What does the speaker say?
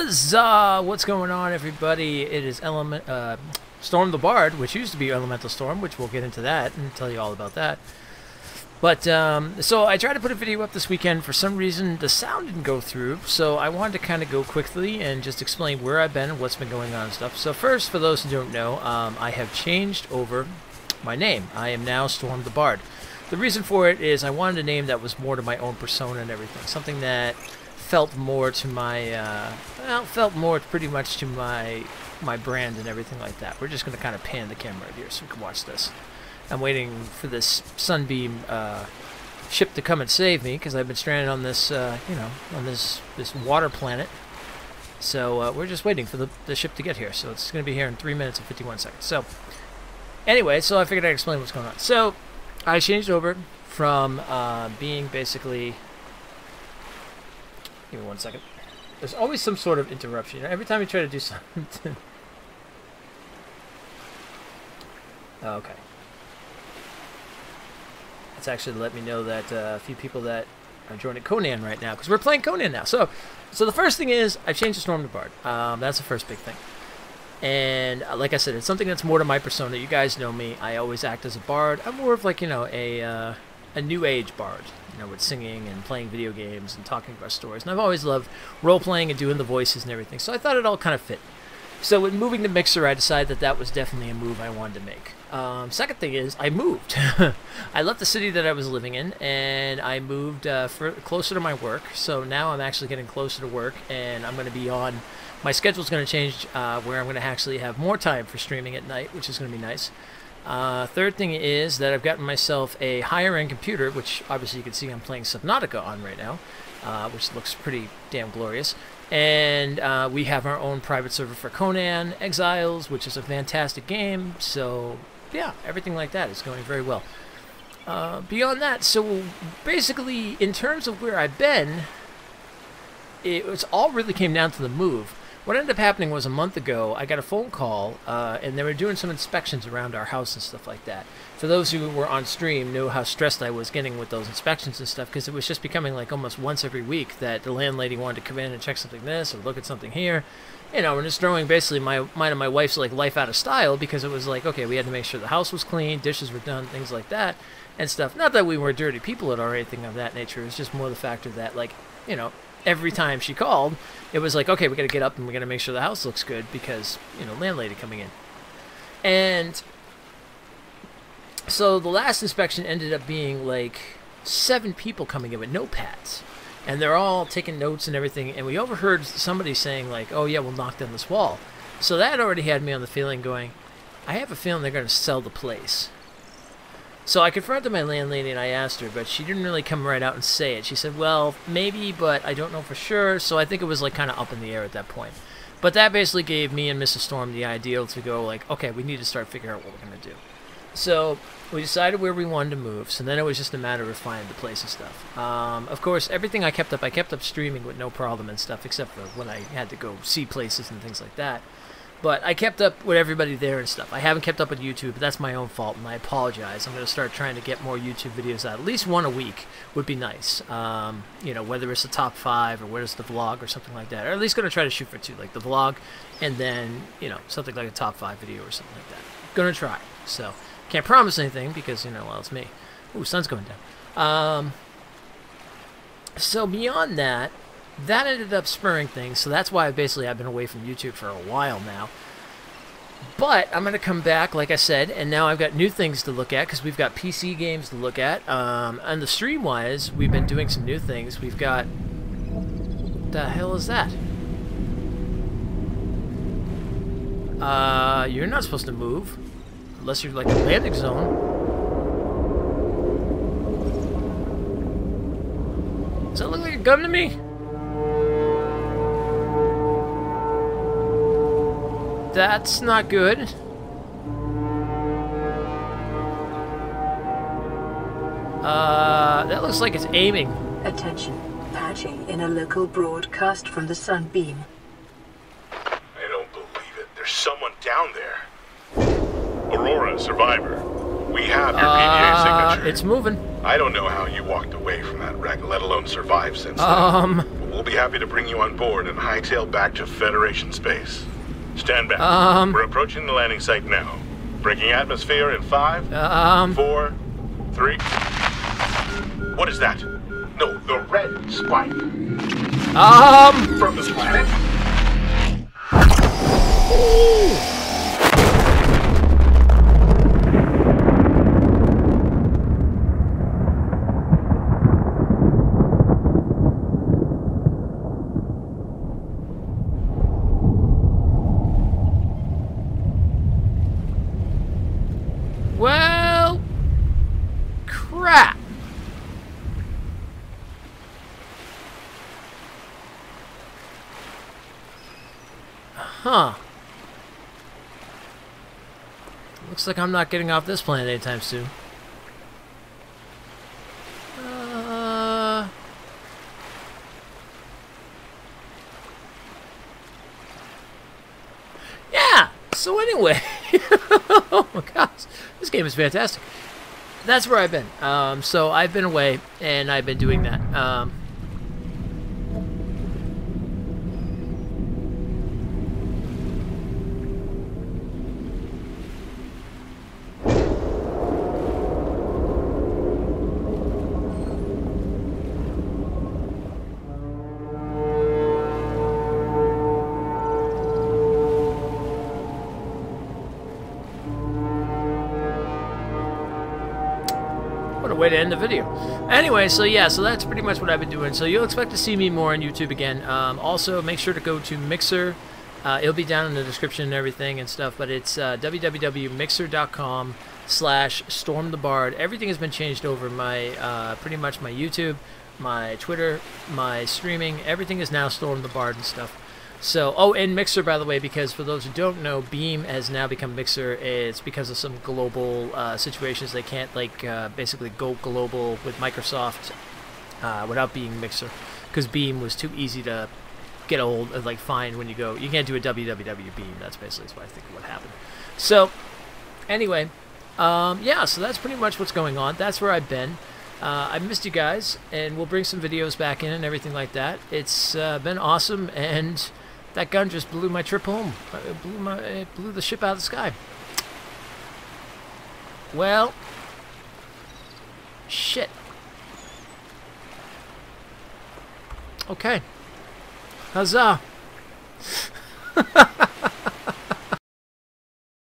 Huzzah! What's going on, everybody? It is StormtheBard, which used to be Elemental Storm, which we'll get into that and tell you all about that. But, so I tried to put a video up this weekend. For some reason, the sound didn't go through, so I wanted to kind of go quickly and just explain where I've been and what's been going on and stuff. So first, for those who don't know, I have changed over my name. I am now StormtheBard. The reason for it is I wanted a name that was more to my own persona and everything. Something that felt more to my, felt more pretty much to my brand and everything like that. We're just going to kind of pan the camera right here so we can watch this. I'm waiting for this Sunbeam ship to come and save me because I've been stranded on this, you know, on this water planet. So we're just waiting for the ship to get here. So it's going to be here in 3 minutes and 51 seconds. So anyway, so I figured I'd explain what's going on. So I changed over from being basically... Give me 1 second. There's always some sort of interruption. You know, every time you try to do something... Okay. It's actually let me know that a few people that are joining Conan right now, because we're playing Conan now. So the first thing is I've changed to StormtheBard. That's the first big thing. And like I said, it's something that's more to my persona. You guys know me. I always act as a bard. I'm more of like, you know, a new age bard, you know, with singing and playing video games and talking about stories. And I've always loved role-playing and doing the voices and everything. So I thought it all kind of fit. So with moving to Mixer, I decided that that was definitely a move I wanted to make. Second thing is, I moved. I left the city that I was living in, and I moved closer to my work. So now I'm actually getting closer to work, and I'm going to be on... My schedule's going to change where I'm going to actually have more time for streaming at night, which is going to be nice. Third thing is that I've gotten myself a higher-end computer, which obviously you can see I'm playing Subnautica on right now, which looks pretty damn glorious. And we have our own private server for Conan Exiles, which is a fantastic game. So, yeah, everything like that is going very well. Beyond that, so basically, in terms of where I've been, it all really came down to the move. What ended up happening was a month ago, I got a phone call, and they were doing some inspections around our house and stuff like that. For those who were on stream, know how stressed I was getting with those inspections and stuff, because it was just becoming like almost once every week that the landlady wanted to come in and check something this or look at something here. You know, and just throwing basically mine and my wife's like life out of style, because it was like, okay, we had to make sure the house was clean, dishes were done, things like that, and stuff. Not that we were dirty people at all or anything of that nature. It was just more the factor that, like, you know, every time she called, it was like, okay, we got to get up and we got to make sure the house looks good because, you know, landlady coming in. And so the last inspection ended up being like 7 people coming in with notepads, and they're all taking notes and everything. And we overheard somebody saying like, "Oh yeah, we'll knock down this wall." So that already had me on the feeling going, I have a feeling they're going to sell the place. So I confronted my landlady and I asked her, but she didn't really come right out and say it. She said, well, maybe, but I don't know for sure. So I think it was like kind of up in the air at that point. But that basically gave me and Mrs. Storm the idea to go like, okay, we need to start figuring out what we're going to do. So we decided where we wanted to move. So then it was just a matter of finding the place and stuff. Of course, everything I kept up streaming with no problem and stuff, except for when I had to go see places and things like that. But I kept up with everybody there and stuff. I haven't kept up with YouTube, but that's my own fault, and I apologize. I'm going to start trying to get more YouTube videos out. At least one a week would be nice. You know, whether it's the top 5 or whether it's the vlog or something like that. Or at least going to try to shoot for 2, like the vlog, and then, you know, something like a top 5 video or something like that. Going to try. So, can't promise anything because, you know, well, it's me. Ooh, sun's going down. So beyond that, that ended up spurring things, so that's why basically I've been away from YouTube for a while now. But I'm going to come back, like I said, and now I've got new things to look at, because we've got PC games to look at. And the stream-wise, we've been doing some new things. We've got... What the hell is that? You're not supposed to move, unless you're like a landing zone. Does that look like a gun to me? That's not good. That looks like it's aiming. Attention. Patching in a local broadcast from the Sunbeam. I don't believe it. There's someone down there. Aurora, survivor. We have your PDA signature. It's moving. I don't know how you walked away from that wreck, let alone survive since then. We'll be happy to bring you on board and hightail back to Federation space. Stand back. We're approaching the landing site now. Breaking atmosphere in 5, 4, 3. What is that? No, the red spike. From this planet? Well, crap. Huh. Looks like I'm not getting off this planet anytime soon. Yeah. So anyway, oh my gosh, this game is fantastic. That's where I've been. So I've been away, and I've been doing that. What a way to end the video. Anyway, so yeah, so that's pretty much what I've been doing. So you'll expect to see me more on YouTube again. Also, make sure to go to Mixer. It'll be down in the description and everything and stuff, but it's www.mixer.com/StormtheBard. Everything has been changed over. My pretty much my YouTube, my Twitter, my streaming, everything is now StormtheBard and stuff. So, oh, and Mixer, by the way, because for those who don't know, Beam has now become Mixer. It's because of some global situations. They can't, like, basically go global with Microsoft without being Mixer, because Beam was too easy to get a hold of, like, find when you go. You can't do a www Beam. That's basically what I think what happened. So, anyway, yeah, so that's pretty much what's going on. That's where I've been. I missed you guys, and we'll bring some videos back in and everything like that. It's been awesome, and that gun just blew my trip home. It blew the ship out of the sky. Well, shit. Okay. Huzzah.